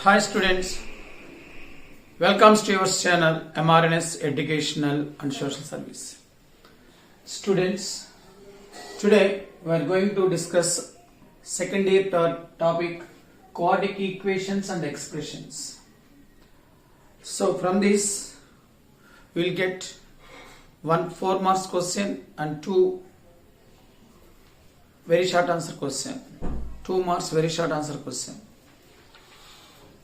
Hi students, welcome to your channel MRNS Educational and Social Service. Students, today we are going to discuss second year topic quadratic equations and expressions. So from this we will get one 4 marks question and two very short answer question. 2 marks very short answer question.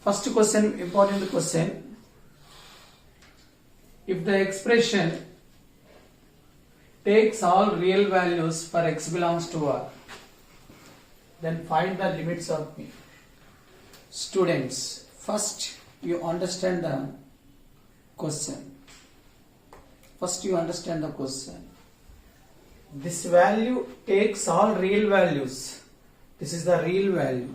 First question, important question. If the expression takes all real values for x belongs to R, then find the limits of P. Students, first you understand the question. This value takes all real values. This is the real value.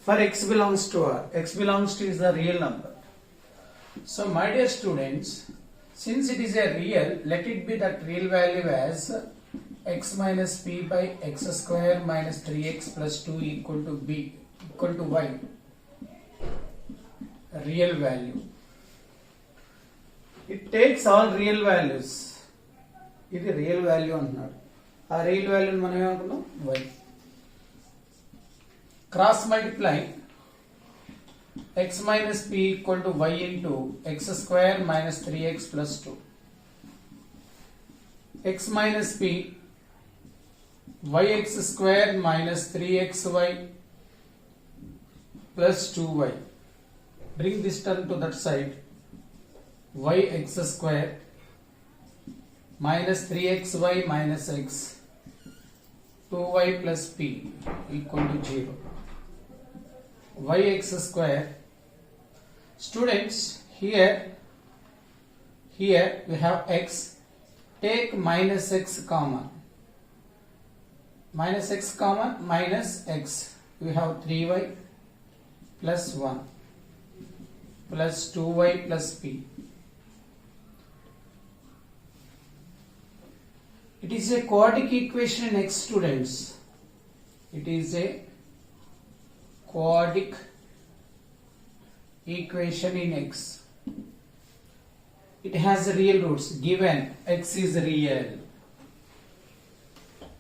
For x belongs to R, x belongs to is the real number. So my dear students, since it is a real, let it be that real value as x minus p by x square minus 3x plus 2 equal to y. Real value. It takes all real values. ఇది real value అంటున్నాడు. ఆ real వాల్యూని మనం ఏమనుకున్నాం? y. Cross multiply x minus p equal to y into x square minus 3x plus 2. X minus p yx square minus 3xy plus 2y. Bring this term to that side. Yx square minus 3xy minus x 2y plus p equal to 0. Yx square. Students, here we have x. Take minus x common. Minus x common, minus x. We have 3y plus 1 plus 2y plus p. It is a quadratic equation in x, students. It is a quadratic equation in x. It has real roots given x is real.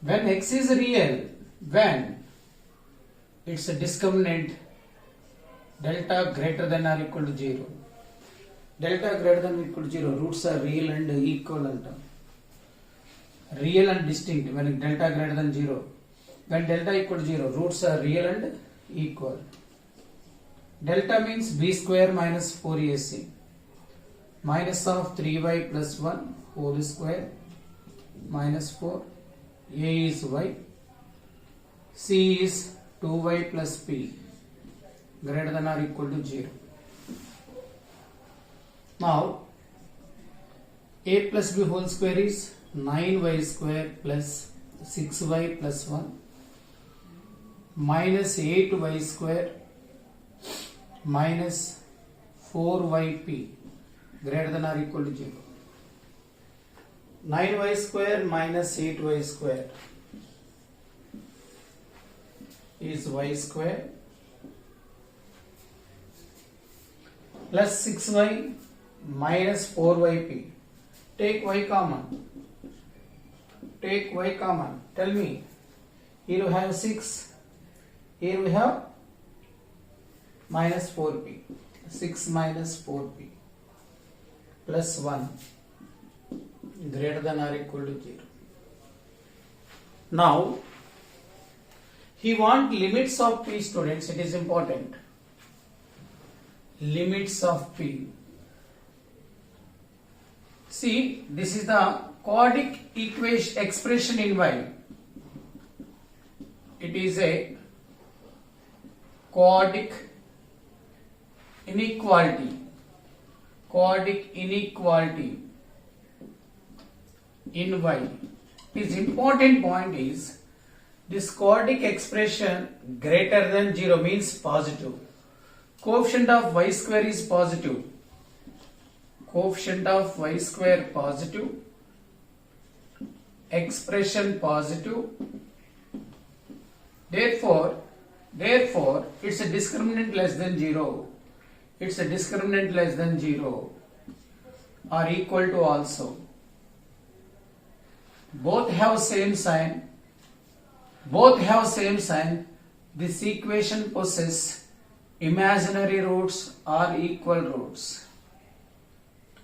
When x is real, when its discriminant delta greater than or equal to 0. Delta greater than or equal to 0, roots are real and equivalent. Real and distinct when delta greater than 0. When delta equal to 0, roots are real and equal. Delta means b square minus 4ac minus of 3y plus 1 whole square minus 4. A is y, c is 2y plus p greater than or equal to 0. Now a plus b whole square is 9y square plus 6y plus 1 minus 8y square minus 4yp greater than or equal to 0. 9y square minus 8y square is y square plus 6y minus 4yp. Take y common. Tell me, here we have 6, here we have minus 4p. 6 minus 4p plus 1 greater than or equal to 0. Now he wants limits of p, students. It is important. Limits of p. See, this is the quadratic equation expression in y. It is a quadratic inequality. In y. His important point is this quadratic expression greater than 0 means positive. Coefficient of y square is positive. Expression positive. Therefore, Therefore, its a discriminant less than 0. Its a discriminant less than 0 are equal to also. Both have same sign. Both have same sign. This equation possesses imaginary roots or equal roots.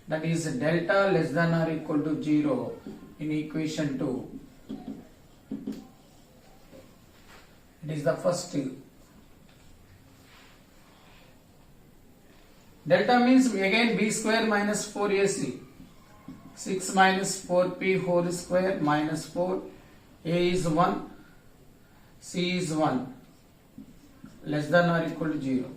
That is delta less than or equal to 0 in equation 2. It is the first thing. Delta means again b square minus 4ac. 6 minus 4p whole square minus 4. A is 1. C is 1. Less than or equal to 0.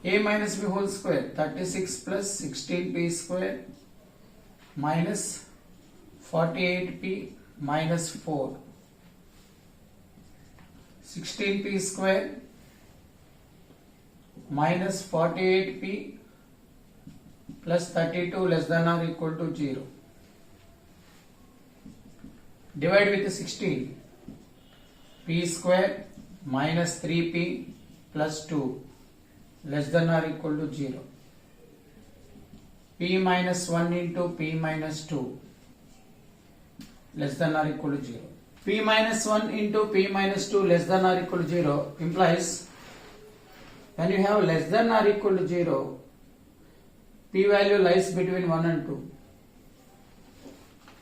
A minus b whole square. 36 plus 16p square minus 48p minus 4. 16p square minus 48p plus 32 less than or equal to 0. Divide with 16. P square minus 3p plus 2 less than or equal to 0. P minus 1 into p minus 2 less than or equal to 0. P minus 1 into p minus 2 less than or equal to 0 implies when you have less than or equal to 0, p value lies between 1 and 2.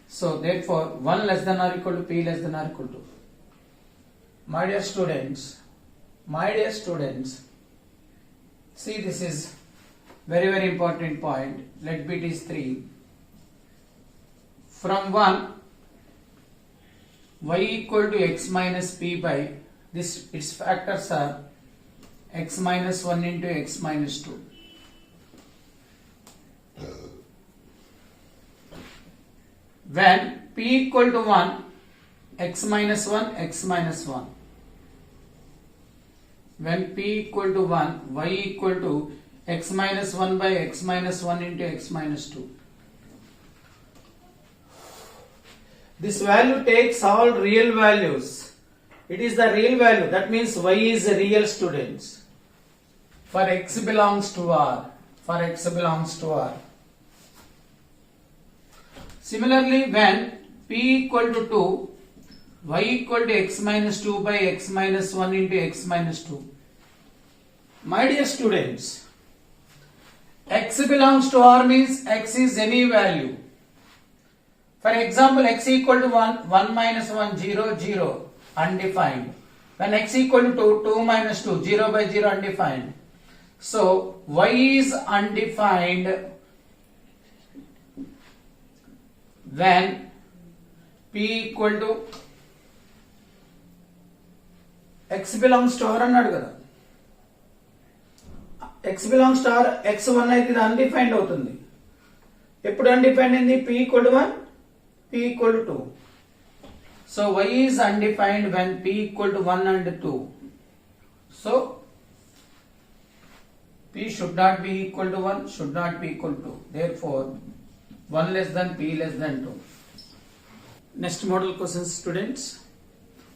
So therefore 1 less than or equal to p less than or equal to. My dear students, see, this is very important point. Let bit is 3. From 1, y equal to x minus p by this, its factors are x minus 1 into x minus 2. When p equal to 1, x minus 1, x minus 1. When p equal to 1, y equal to x minus 1 by x minus 1 into x minus 2. This value takes all real values. It is the real value. That means y is a real, students. For x belongs to R. For x belongs to R. Similarly, when p equal to 2, y equal to x minus 2 by x minus 1 into x minus 2. My dear students, x belongs to R means x is any value. For example, x equal to 1, 1 minus 1, 0, 0, undefined. When x equal to 2, 2 minus 2, 0 by 0, undefined. So, y is undefined when p equal to x belongs to R అన్నాడు కదా. x belongs to R, x1 అయితే ఇది undefined అవుతుంది. ఎప్పుడు undefined అయింది? p equal to 1, p equal to 2. So y is undefined when p equal to 1 and 2. So p should not be equal to 1, should not be equal to 2. Therefore 1 less than p less than 2. Next model questions, students.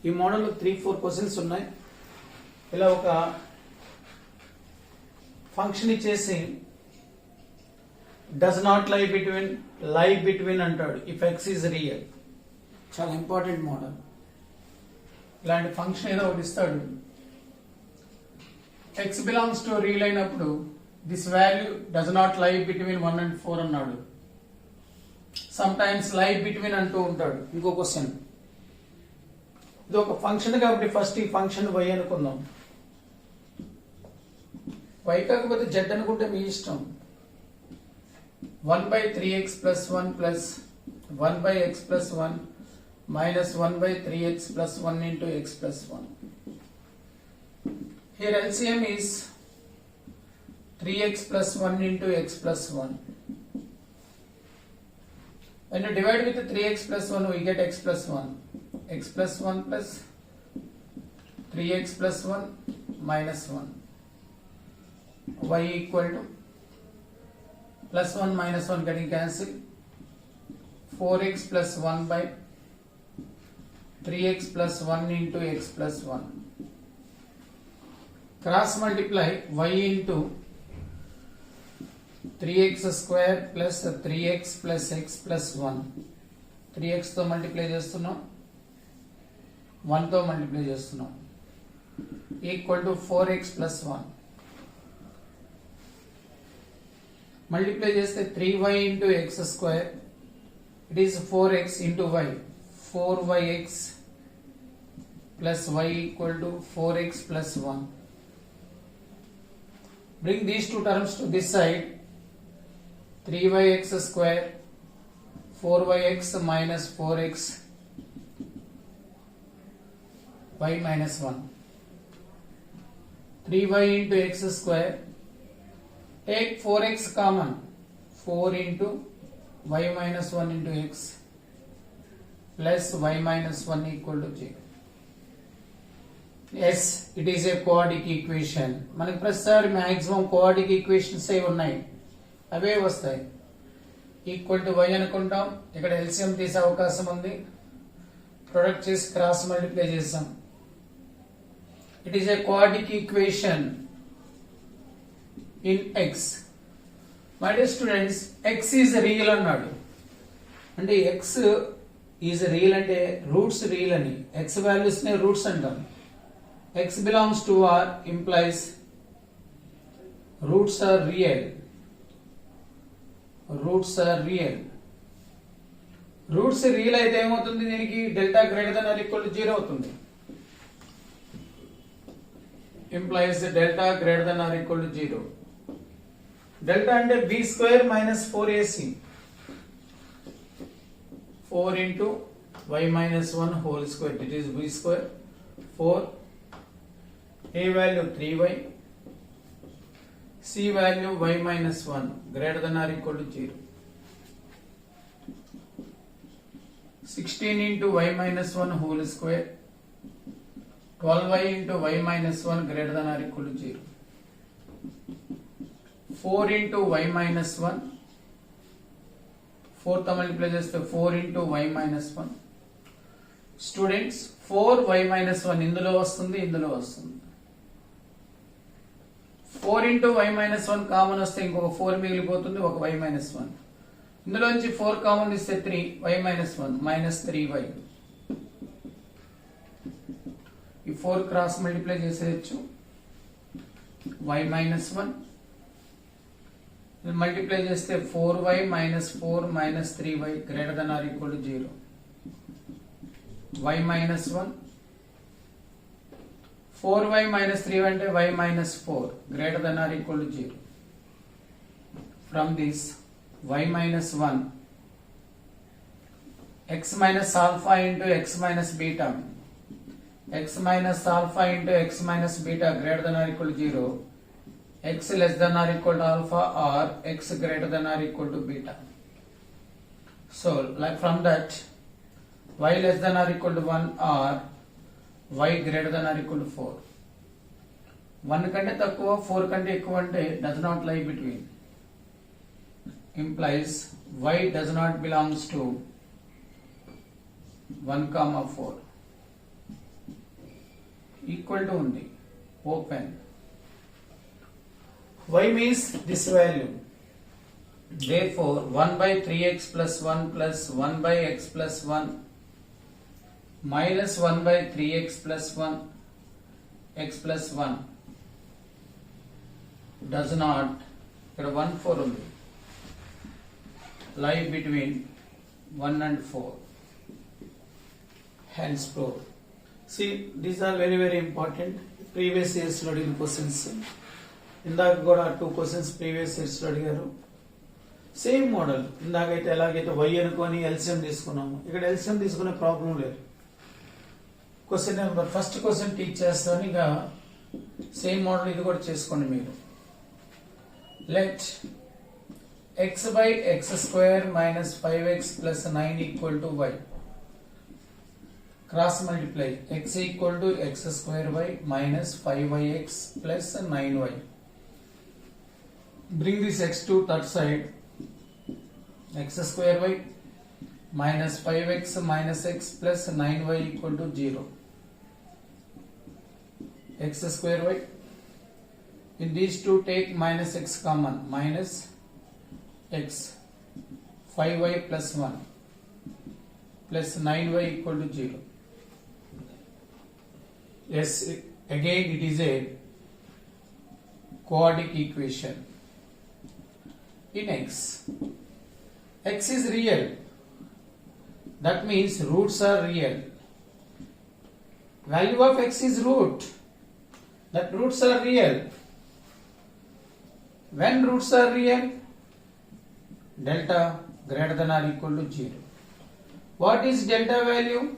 ఈ మోడల్లో 3-4 questions ఉన్నాయి. ఇలా ఒక function ఇచ్చేసి does not లై between అంటాడు if X is real. చాలా important model. ఇలాంటి ఫంక్షన్ ఏదో ఒకటి ఇస్తాడు. ఎక్స్ బిలాంగ్స్ టు రియల్ అయినప్పుడు దిస్ వాల్యూ డస్ నాట్ లై బిట్వీన్ 1 and 4 అన్నాడు. సమ్ టైమ్స్ లై బిట్వీన్ అంటూ ఉంటాడు. ఇంకో క్వశ్చన్, ఇది ఒక ఫంక్షన్ కాబట్టి ఫస్ట్ ఈ ఫంక్షన్ y అనుకుందాం. y కాకపోతే z అనుకుంటే మీ ఇష్టం. 1 by 3x plus 1 plus 1 by x plus 1 minus 1 by 3x plus 1 into x plus 1. Here LCM is 3x plus 1 into x plus 1. When you divide with 3x plus 1, we get x plus 1. X plus 1 plus 3x plus 1 minus 1. Y equal to plus 1 minus 1 getting cancelled. 4x plus 1 by 3x plus 1 into x plus 1. Cross multiply y into 3x square plus 3x plus x plus 1. 3x తో multiply చేస్తున్నాం, 1 తో multiply చేస్తున్నాం, equal to 4x plus 1. Multiply చేస్తే 3y into x square, it is 4x into y, 4yx plus y equal to 4x plus 1. Bring these two terms to this side, 3yx square, 4yx minus 4x, y minus 1. 3y into x square, take 4x common, 4 into y minus 1 into x plus y minus 1 equal to 0. Yes, it is a quadratic equation. మనకి ప్రతిసారి maximum quadratic equations ఏ ఉన్నాయి, అవే వస్తాయి. Equal to y అనుకుంటాం, ఇక్కడ LCM తీసే అవకాశం ఉంది, product చేసి క్రాస్ మల్టిప్లై చేసాం. It is a quadratic equation in x. My dear students, x is real అన్నాడు అంటే x is real అంటే రూట్స్ రియల్ అని, x వాల్యూస్ నే రూట్స్ అంటాం. x belongs to R implies roots are real. Roots are real. Roots real అయితే ఏమవుతుంది, దీనికి delta greater than or equal to 0 అవుతుంది. implies delta greater than or equal to 0. Delta అంటే b square minus 4ac, 4 into y minus 1 whole square, it is b square, 4, a value 3y, c value y minus 1 greater than or equal to 0. 16 into y minus 1 whole square, 12y into y minus 1 greater than or equal to 0. 4 into y minus 1, 4 తో multiply చేస్తే 4 into y minus 1. Students 4y minus 1 ఇందులో వస్తుంది, ఇందులో వస్తుంది. 4 into y minus 1 common వస్తే ఇంకొక 4 మిగిలిపోతుంది, ఒక y minus 1. ఇందులోంచి 4 కామన్ ఇస్తే 3y minus 1 minus 3y. ఈ 4 క్రాస్ మల్టిప్లై చేసేయచ్చు, y minus 1 మల్టిప్లై చేస్తే 4y minus 4 minus 3y greater than or equal to 0. y minus 1, 4y minus 3y అంటే y minus 4 greater than or equal to 0. From this y minus 1, x minus alpha into x minus beta, x minus alpha into x minus beta greater than or equal to 0, x less than or equal to alpha or x greater than or equal to beta. So like from that, y less than or equal to 1 or y greater than or equal to 4. 1 కంటే తక్కువ 4 కంటే ఎక్కువ అంటే does not lie between, implies y does not belongs to 1, 4. Equal to ఉంది, open. y means this value. Therefore 1 by 3x plus 1 plus 1 by x plus 1 minus 1 by 3x plus 1 x plus 1 does not, ఇక్కడ 1, 4 ఉంది, lie between 1 and 4. Hence proved. See, these are very very important. Previous years లో అడిగిన questions, ఇందాక కూడా 2 questions previous years లో అడిగారు. Same model, ఇందాకైతే ఎలాగైతే y అనుకొని ఎల్సిఎం తీసుకున్నాము, ఇక్కడ ఎల్సిఎం తీసుకునే ప్రాబ్లం లేదు. Question number first question teach చేస్తాను, ఇక సేమ్ మోడల్ ఇది కూడా చేసుకోండి మీరు. Let x by x square minus 5x plus 9 equal to y. Cross multiply x equal to x square y minus 5yx plus 9y. Bring this x to that side, x square y minus 5x minus x plus 9y equal to 0. X square y. In these two take minus x common, minus x 5y plus 1 plus 9y equal to 0. Yes, again it is a quadratic equation. In x is real, that means roots are real. Value of x is root, that roots are real. When roots are real, delta greater than or equal to 0. What is delta value?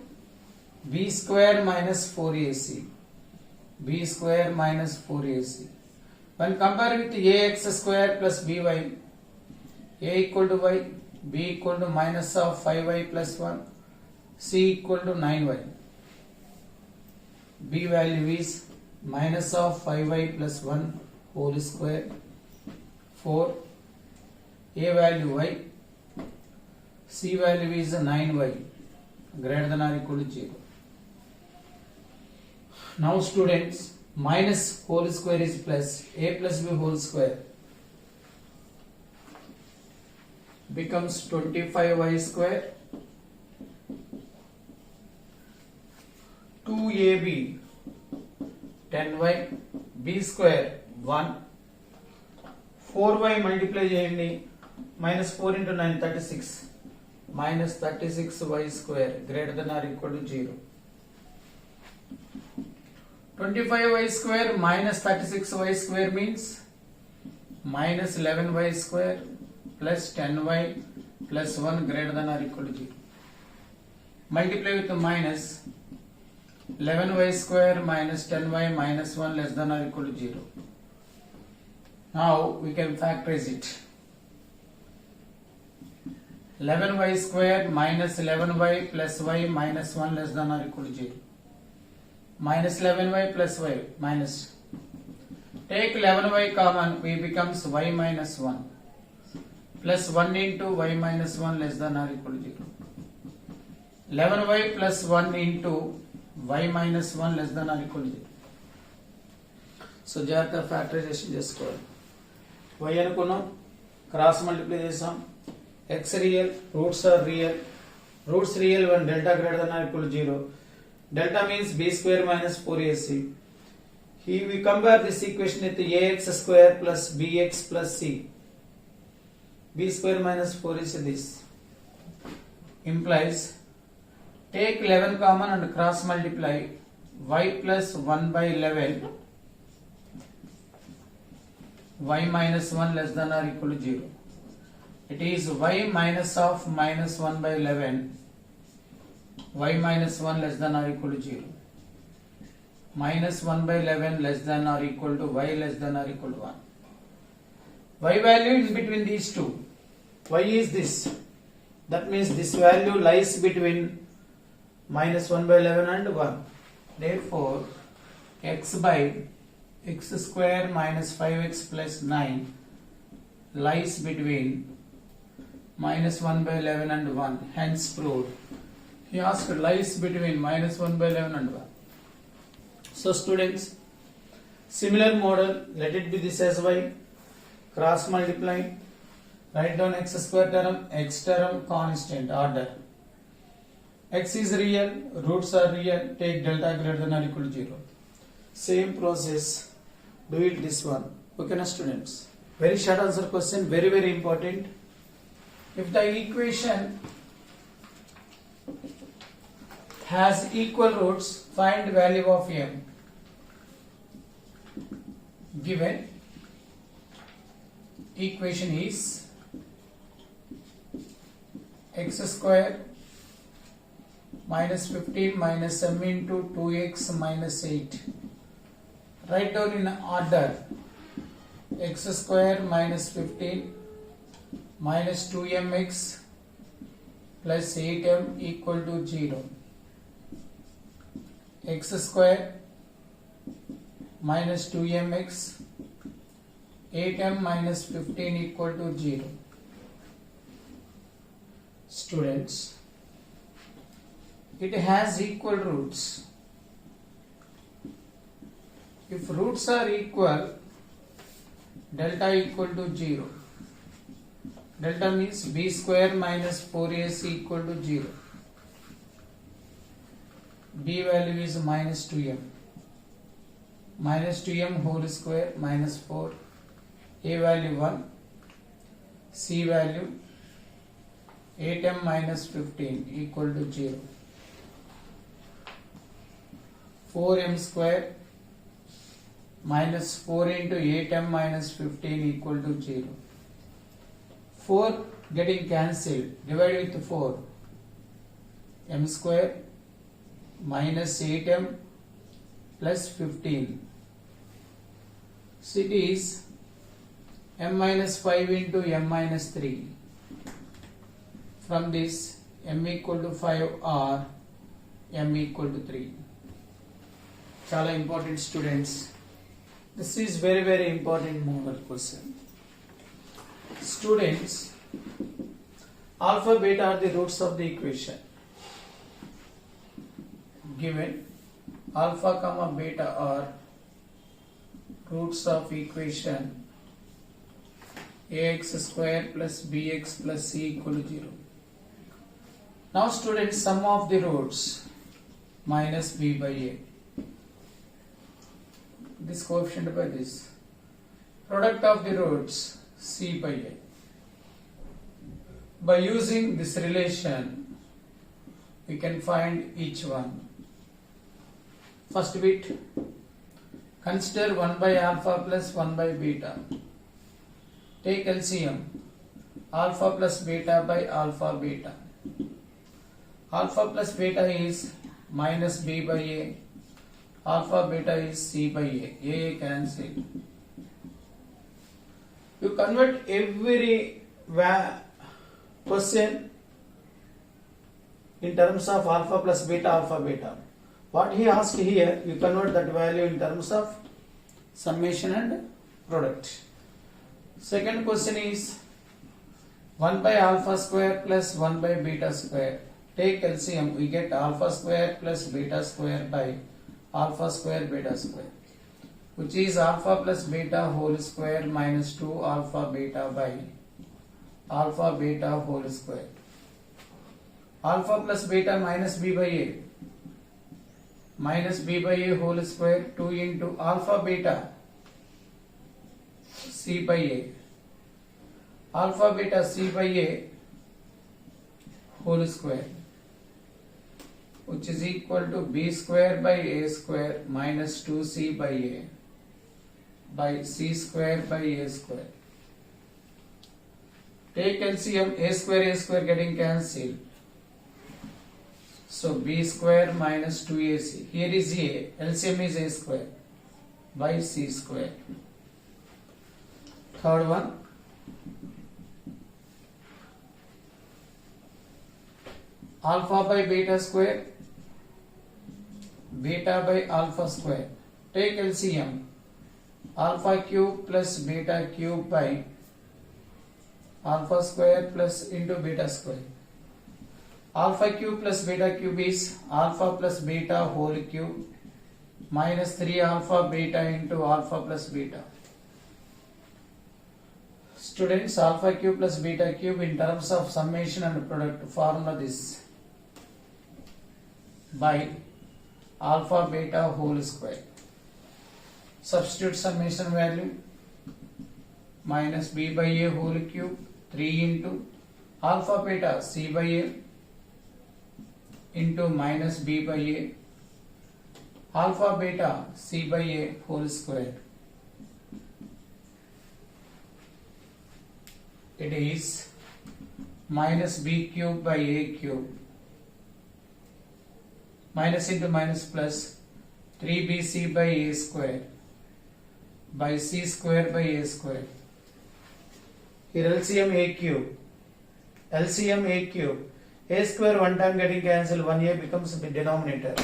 B square minus 4ac. B square minus 4ac. When compared with ax square plus by, a equal to y, b equal to minus of 5y plus 1, c equal to 9y. B value is minus of 5y plus 1 whole square, 4. A value y, c value is 9y greater than or equal to 0. Now students, minus whole square is plus, a plus b whole square becomes 25y square, 2ab 10y, b square 1, 4y multiply cheyandi, minus 4 into 9 36, minus 36y square greater than or equal to 0. 25y square minus 36y square means minus 11y square plus 10y plus 1 greater than or equal to 0. Multiply with the minus 11y square minus 10y minus 1 less than or equal to 0. Now we can factorize it. 11y square minus 11y plus y minus 1 less than or equal to 0. Minus 11y plus y minus. Take 11y common, y becomes y minus 1 plus 1 into y minus 1 less than or equal to 0. 11y plus 1 into y minus 1 less than or equal to 0. So జాగ్రత్త factorisation చేసుకోవాలి. y అనుకున్నాం, cross multiply చేసాం. x real, roots are real. Roots real when delta greater than or equal to 0. Delta means b square minus 4ac. Here we compare this equation with ax square plus bx plus c. B square minus 4 is this. Implies take 11 common and cross multiply y plus 1 by 11 y minus 1 less than or equal to 0. It is y minus of minus 1 by 11 y minus 1 less than or equal to 0. Minus 1 by 11 less than or equal to y less than or equal to 1. Y value is between these two. Y is this. That means this value lies between minus 1 by 11 and 1. Therefore, x by x square minus 5x plus 9 lies between minus 1 by 11 and 1. Hence proved. He asked lies between minus 1 by 11 and 1. So students, similar model, let it be this as y, cross multiply, write down x square term, x term constant order. X is real, roots are real, take delta greater than or equal to 0. Same process, do it this one. Okay na students? Very short answer question, very very important. If the equation has equal roots, find value of m. Given equation is x square minus 15 minus m into 2x minus 8. Write down in order. X square minus 15 minus 2mx plus 8m equal to 0. X square minus 2mx 8m minus 15 equal to 0. Students, it has equal roots. If roots are equal, delta equal to 0. Delta means b square minus 4ac equal to 0. B value is minus 2m. Minus 2m whole square minus 4. A value 1. C value 8m minus 15 equal to 0. 4m square minus 4 into 8m minus 15 equal to 0. 4 getting cancelled. Divide with 4. M square minus 8m plus 15. So it is m minus 5 into m minus 3. From this, m equal to 5 or m equal to 3. Chala important students. This is very important model question. Students, alpha beta are the roots of the equation. Given alpha comma beta are roots of equation ax square plus bx plus c equal to 0. Now students, sum of the roots minus b by a. This coefficient by this. Product of the roots c by a. By using this relation, we can find each one. First bit, consider 1 by alpha plus 1 by beta. Take LCM, alpha plus beta by alpha beta. Alpha plus beta is minus b by a. Alpha beta is c by a cancel. You convert every question in terms of alpha plus beta, alpha beta. What he asked here, you convert that value in terms of summation and product. Second question is 1 by alpha square plus 1 by beta square. Take LCM, we get alpha square plus beta square by alpha square beta square, which is alpha plus beta whole square minus 2 alpha beta by alpha beta whole square. Alpha plus beta minus b by a. Minus b by a whole square 2 into alpha beta c by a. Alpha beta c by a whole square, which is equal to b square by a square minus 2c by a by c square by a square. Take LCM, a square getting cancelled. So b square minus 2ac. Here is a, LCM is a square by c square. Third one, alpha by beta square, beta by alpha square. Take LCM, alpha cube plus beta cube by alpha square plus into beta square. Alpha cube plus beta cube is alpha plus beta whole cube minus 3 alpha beta into alpha plus beta. Students, alpha cube plus beta cube in terms of summation and product formula this by alpha beta whole square. Substitute summation value minus b by a whole cube 3 into alpha beta c by a into minus b by a alpha beta c by a whole square. It is minus b cube by a cube. Minus into minus plus 3bc by a square by c square by a square. Here LCM a cube. LCM a cube. A square one time getting cancelled, 1a becomes the denominator.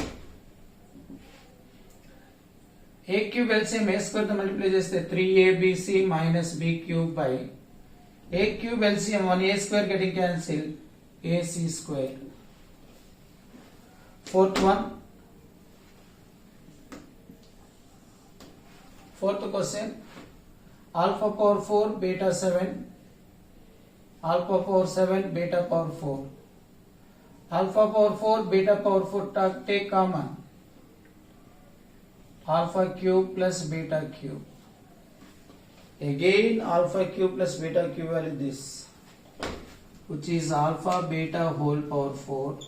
A cube LCM a square to multiply cheste 3abc minus b cube by a cube LCM 1a square getting cancelled, ac square. fourth one. Fourth question, alpha power 4 beta 7, alpha power 7 beta power 4, alpha power 4 beta power 4 take common, alpha cube plus beta cube. Again alpha cube plus beta cube value this, which is alpha beta whole power 4,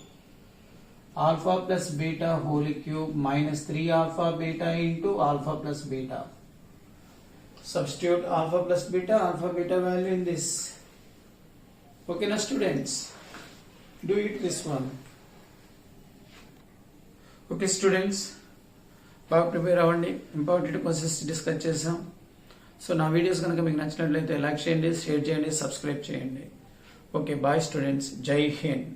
alpha plus beta whole cube minus 3 alpha beta into alpha plus beta. Substitute alpha plus beta value in this. Okay now students, do it this one. Okay students, బాగా prepare అవ్వండి. Important questions discuss చేసాం. So నా videos కనుక మీకు నచ్చినట్లయితే like చేయండి, share చేయండి, subscribe చేయండి. ఓకే బాయ్ స్టూడెంట్స్, జై హింద్.